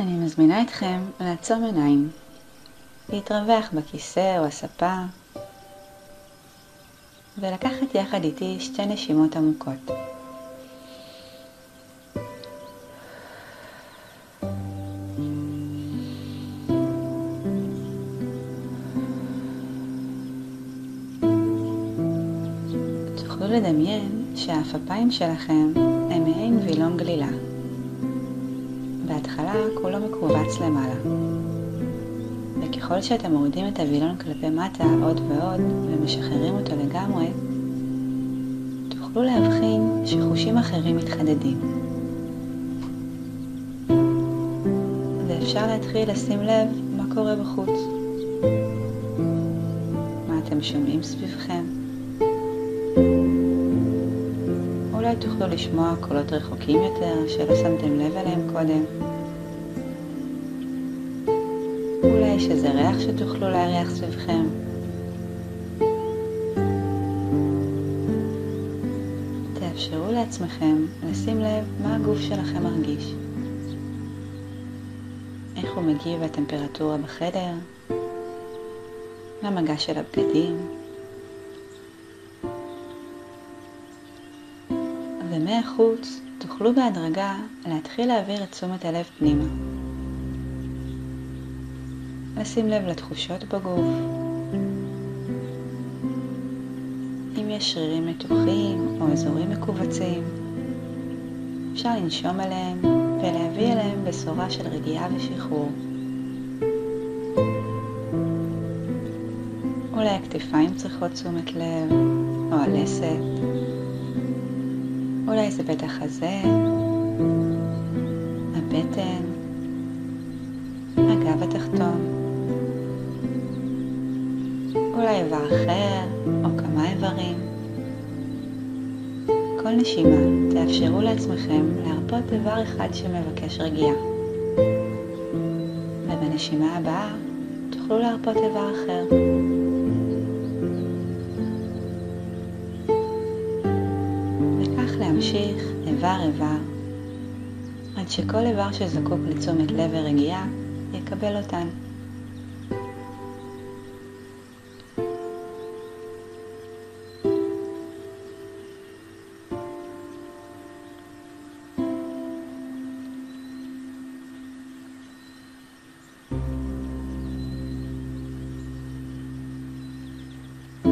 אני מזמינה אתכם לעצום עיניים, להתרווח בכיסא או הספה, ולקחת יחד איתי 2 נשימות עמוקות. תוכלו לדמיין שהאפיים שלכם הם מעין וילון גלילה. בהתחלה כולו מקובץ למעלה, וככל שאתם מורידים את הווילון כלפי מטה עוד ועוד ומשחררים אותו לגמרי, תוכלו להבחין שחושים אחרים מתחדדים. ואפשר להתחיל לשים לב מה קורה בחוץ. מה אתם שומעים סביבכם? אולי תוכלו לשמוע קולות רחוקים יותר שלא שמתם לב אליהם קודם. אולי יש איזה ריח שתוכלו להריח סביבכם. תאפשרו לעצמכם לשים לב מה הגוף שלכם מרגיש. איך הוא מגיב לטמפרטורה בחדר, למגע של הבגדים. ומהחוץ תוכלו בהדרגה להתחיל להעביר את תשומת הלב פנימה. לשים לב לתחושות בגוף. אם יש שרירים מתוחים או אזורים מקובצים, אפשר לנשום עליהם ולהביא אליהם בשורה של רגיעה ושחרור. אולי הכתפיים צריכות תשומת לב, או הלסת. אולי זה בית החזה, הבטן, הגב התחתון. אולי איבר אחר או כמה איברים. כל נשימה תאפשרו לעצמכם להרפות איבר אחד שמבקש רגיעה. ובנשימה הבאה תוכלו להרפות איבר אחר. וכך להמשיך איבר עד שכל איבר שזקוק לתשומת לב ורגיעה יקבל אותן.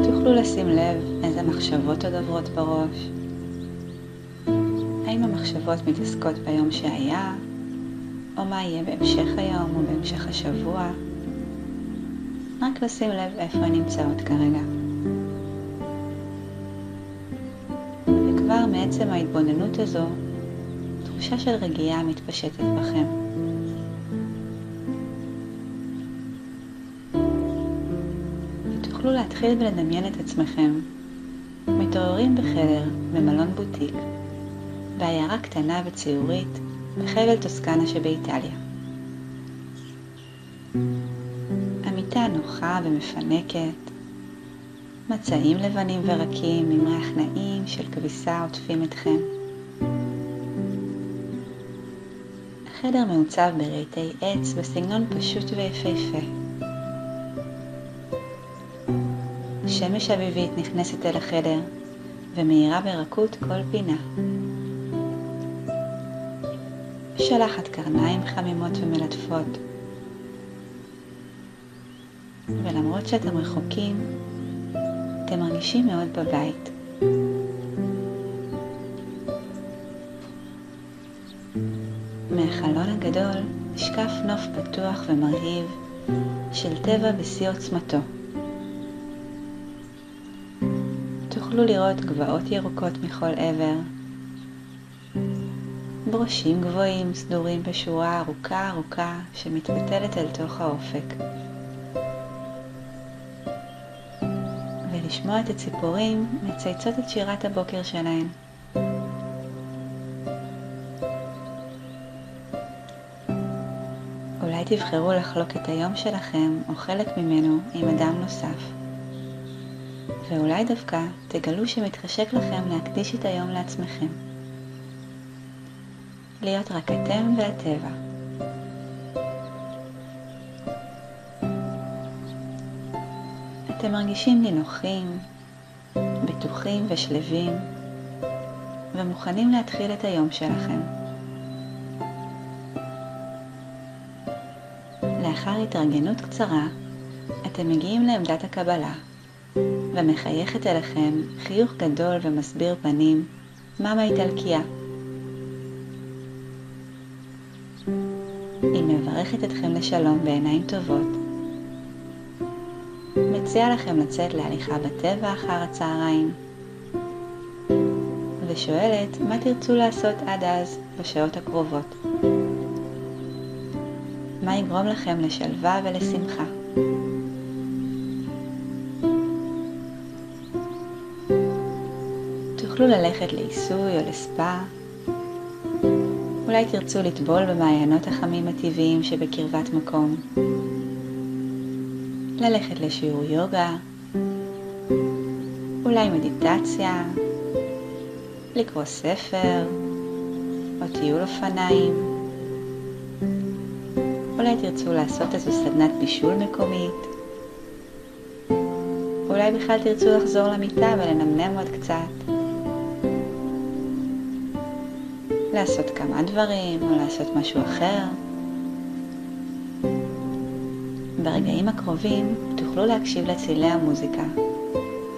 תוכלו לשים לב איזה מחשבות עוד עוברות בראש. האם המחשבות מתעסקות ביום שהיה, או מה יהיה בהמשך היום או בהמשך השבוע? רק לשים לב איפה הן נמצאות כרגע. וכבר מעצם ההתבוננות הזו, תחושה של רגיעה מתפשטת בכם. תוכלו להתחיל ולדמיין את עצמכם מתעוררים בחדר במלון בוטיק, בעיירה קטנה וציורית בחבל טוסקנה שבאיטליה. המיטה נוחה ומפנקת, מצעים לבנים ורקים עם ריח נעים של כביסה עוטפים אתכם. החדר מעוצב ברהיטי עץ בסגנון פשוט ויפהפה. שמש אביבית נכנסת אל החדר ומאירה ברכות כל פינה. שלחת קרניים חמימות ומלטפות. ולמרות שאתם רחוקים, אתם מרגישים מאוד בבית. מהחלון הגדול נשקף נוף פתוח ומרהיב של טבע בשיא עוצמתו. תוכלו לראות גבעות ירוקות מכל עבר, ברושים גבוהים סדורים בשורה ארוכה שמתפתלת אל תוך האופק. ולשמוע את הציפורים מצייצות את שירת הבוקר שלהן. אולי תבחרו לחלוק את היום שלכם או חלק ממנו עם אדם נוסף. ואולי דווקא תגלו שמתחשק לכם להקדיש את היום לעצמכם. להיות רק אתם והטבע. אתם מרגישים נינוחים, בטוחים ושלווים, ומוכנים להתחיל את היום שלכם. לאחר התארגנות קצרה, אתם מגיעים לעמדת הקבלה, ומחייכת אליכם חיוך גדול ומסביר פנים, מאמה איטלקיה. היא מברכת אתכם לשלום בעיניים טובות, מציעה לכם לצאת להליכה בטבע אחר הצהריים, ושואלת מה תרצו לעשות עד אז בשעות הקרובות. מה יגרום לכם לשלווה ולשמחה. תוכלו ללכת לעיסוי או לספה, אולי תרצו לטבול במעיינות החמים הטבעיים שבקרבת מקום, ללכת לשיעור יוגה, אולי מדיטציה, לקרוא ספר או טיול אופניים, אולי תרצו לעשות איזו סדנת בישול מקומית, אולי בכלל תרצו לחזור למיטה ולנמנם עוד קצת, לעשות כמה דברים או לעשות משהו אחר. ברגעים הקרובים תוכלו להקשיב לצלילי המוזיקה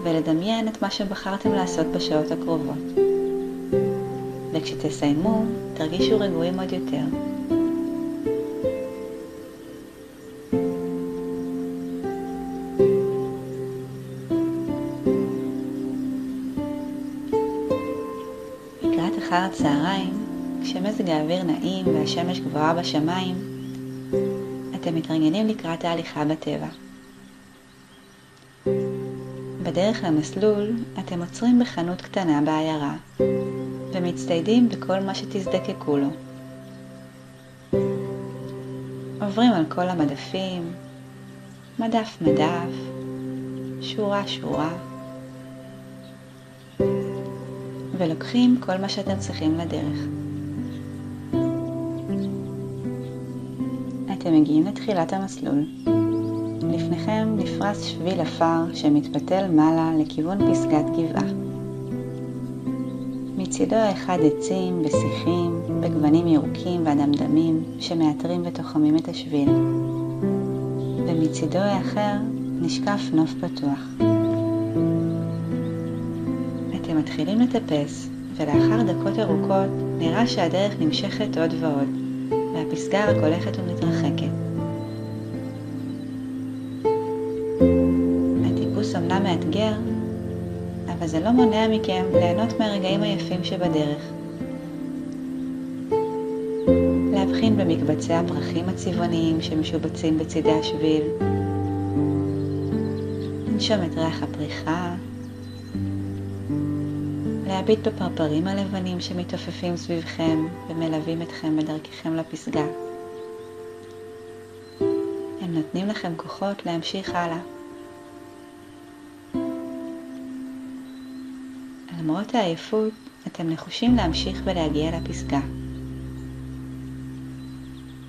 ולדמיין את מה שבחרתם לעשות בשעות הקרובות. וכשתסיימו, תרגישו רגועים עוד יותר. לקראת אחר הצהריים, כשמזג האוויר נעים והשמש גבוהה בשמיים, אתם מתרגלים לקראת ההליכה בטבע. בדרך למסלול, אתם עוצרים בחנות קטנה בעיירה, ומצטיידים בכל מה שתזדקקו לו. עוברים על כל המדפים, מדף מדף, שורה שורה, ולוקחים כל מה שאתם צריכים לדרך. אתם מגיעים לתחילת המסלול. לפניכם נפרס שביל עפר שמתפתל מעלה לכיוון פסגת גבעה. מצידו האחד עצים ושיחים בגוונים ירוקים ואדמדמים שמאתרים ותוחמים את השביל. ומצידו האחר נשקף נוף פתוח. אתם מתחילים לטפס, ולאחר דקות ארוכות נראה שהדרך נמשכת עוד ועוד, והפסגה רק הולכת ומתרחקת. הטיפוס אומנם מאתגר, אבל זה לא מונע מכם ליהנות מהרגעים היפים שבדרך. להבחין במקבצי הפרחים הצבעוניים שמשובצים בצידי השביל, לנשום את ריח הפריחה, להביט בפרפרים הלבנים שמתעופפים סביבכם ומלווים אתכם בדרככם לפסגה. הם נותנים לכם כוחות להמשיך הלאה. למרות העייפות, אתם נחושים להמשיך ולהגיע לפסגה.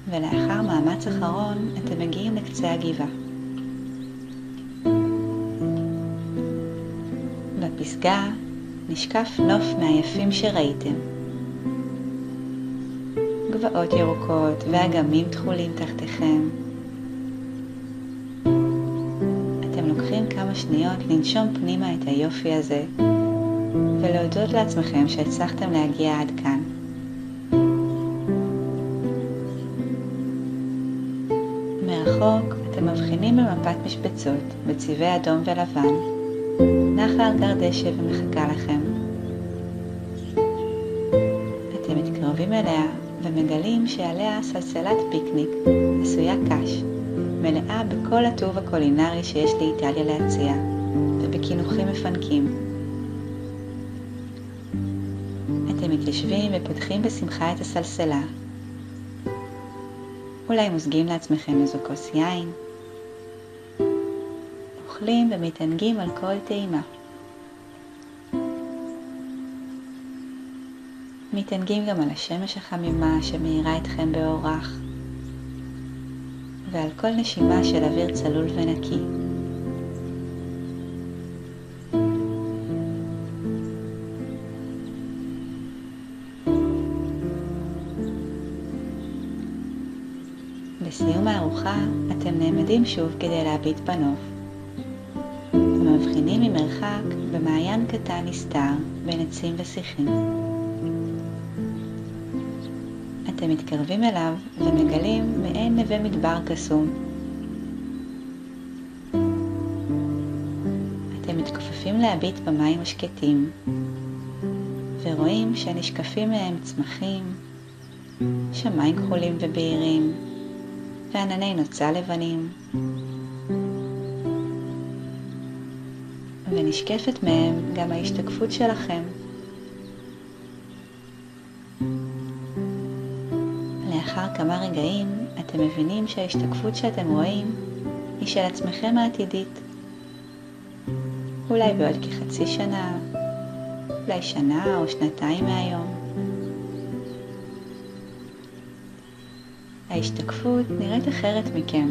ולאחר מאמץ אחרון, אתם מגיעים לקצה הגבעה. בפסגה נשקף נוף מהיפים שראיתם. גבעות ירוקות ואגמים תחולים תחתיכם. אתם לוקחים כמה שניות לנשום פנימה את היופי הזה, ולהודות לעצמכם שהצלחתם להגיע עד כאן. מרחוק אתם מבחינים במפת משבצות בצבעי אדום ולבן. נחה על גר דשא ומחכה לכם. אתם מתקרבים אליה ומגלים שעליה סלסלת פיקניק עשויה קש, מלאה בכל הטוב הקולינרי שיש לאיטליה להציע, ובקינוחים מפנקים. אתם מתיישבים ופותחים בשמחה את הסלסלה. אולי מוזגים לעצמכם איזו כוס יין. אוכלים ומתענגים על כל טעימה. מתענגים גם על השמש החמימה שמאירה אתכם באורח, ועל כל נשימה של אוויר צלול ונקי. בסיום הארוחה אתם נעמדים שוב כדי להביט בנוף, ומבחינים ממרחק במעיין קטן נסתר בין עצים ושיחים. אתם מתקרבים אליו ומגלים מעין נווה מדבר קסום. אתם מתכופפים להביט במים השקטים, ורואים שנשקפים מהם צמחים, שמיים כחולים ובהירים, וענני נוצה לבנים, ונשקפת מהם גם ההשתקפות שלכם. לאחר כמה רגעים אתם מבינים שההשתקפות שאתם רואים היא של עצמכם העתידית. אולי בעוד כחצי שנה, אולי שנה או שנתיים מהיום. ההשתקפות נראית אחרת מכם.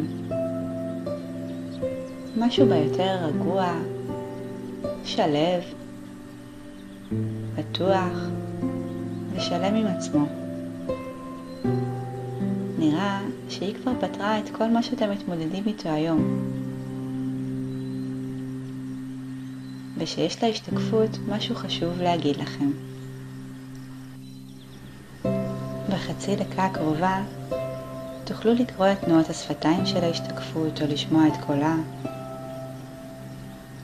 משהו ביותר רגוע, שלב, בטוח ושלם עם עצמו. נראה שהיא כבר פתרה את כל מה שאתם מתמודדים איתו היום. ושיש להשתקפות משהו חשוב להגיד לכם. בחצי דקה הקרובה תוכלו לקרוא את תנועות השפתיים של ההשתקפות או לשמוע את קולה,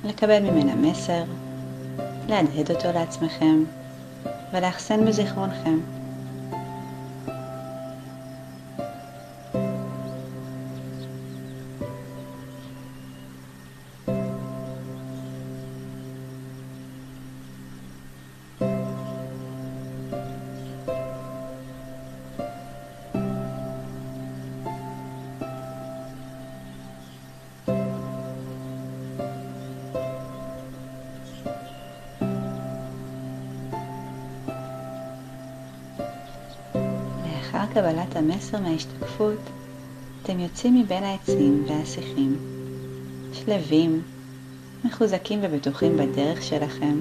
לקבל ממנה מסר, להדהד אותו לעצמכם ולאחסן בזיכרונכם. לאחר קבלת המסר מההשתקפות, אתם יוצאים מבין העצים והשיחים, שלבים, מחוזקים ובטוחים בדרך שלכם.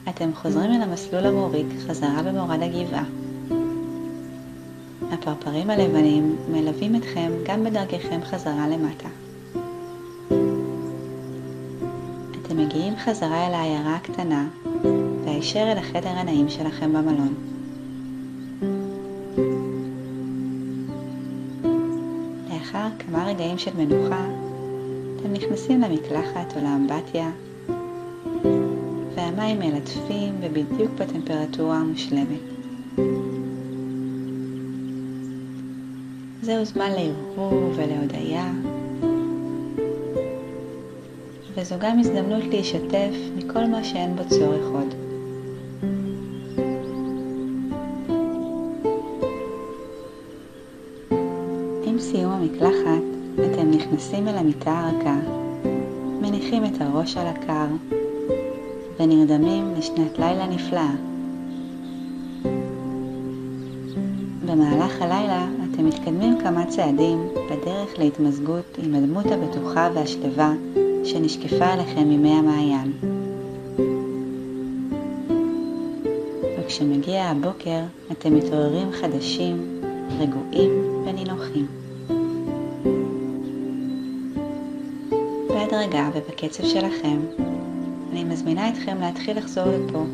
אתם חוזרים אל המסלול המוריק חזרה במורד הגבעה. הפרפרים הלבנים מלווים אתכם גם בדרככם חזרה למטה. אתם מגיעים חזרה אל העיירה הקטנה והישר אל החדר הנעים שלכם במלון. לאחר כמה רגעים של מנוחה, אתם נכנסים למקלחת או לאמבטיה, והמים מלטפים ובדיוק בטמפרטורה המושלמת. זהו זמן להרהור ולהודיה, וזו גם הזדמנות להשתף מכל מה שאין בו צורך עוד. עם סיום המקלחת, אתם נכנסים אל המיטה הרכה, מניחים את הראש על הקר, ונרדמים לשנת לילה נפלאה. במהלך הלילה אתם מתקדמים כמה צעדים בדרך להתמזגות עם הדמות הבטוחה והשלווה שנשקפה עליכם ממי המעיין. וכשמגיע הבוקר אתם מתעוררים חדשים, רגועים ונינוחים. בהדרגה ובקצב שלכם, אני מזמינה אתכם להתחיל לחזור לפה,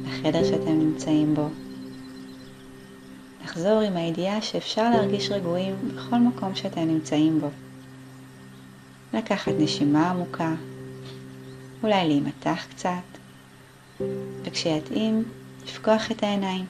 לחדר שאתם נמצאים בו. לחזור עם הידיעה שאפשר להרגיש רגועים בכל מקום שאתם נמצאים בו. לקחת נשימה עמוקה, אולי להימתח קצת, וכשיתאים, לפקוח את העיניים.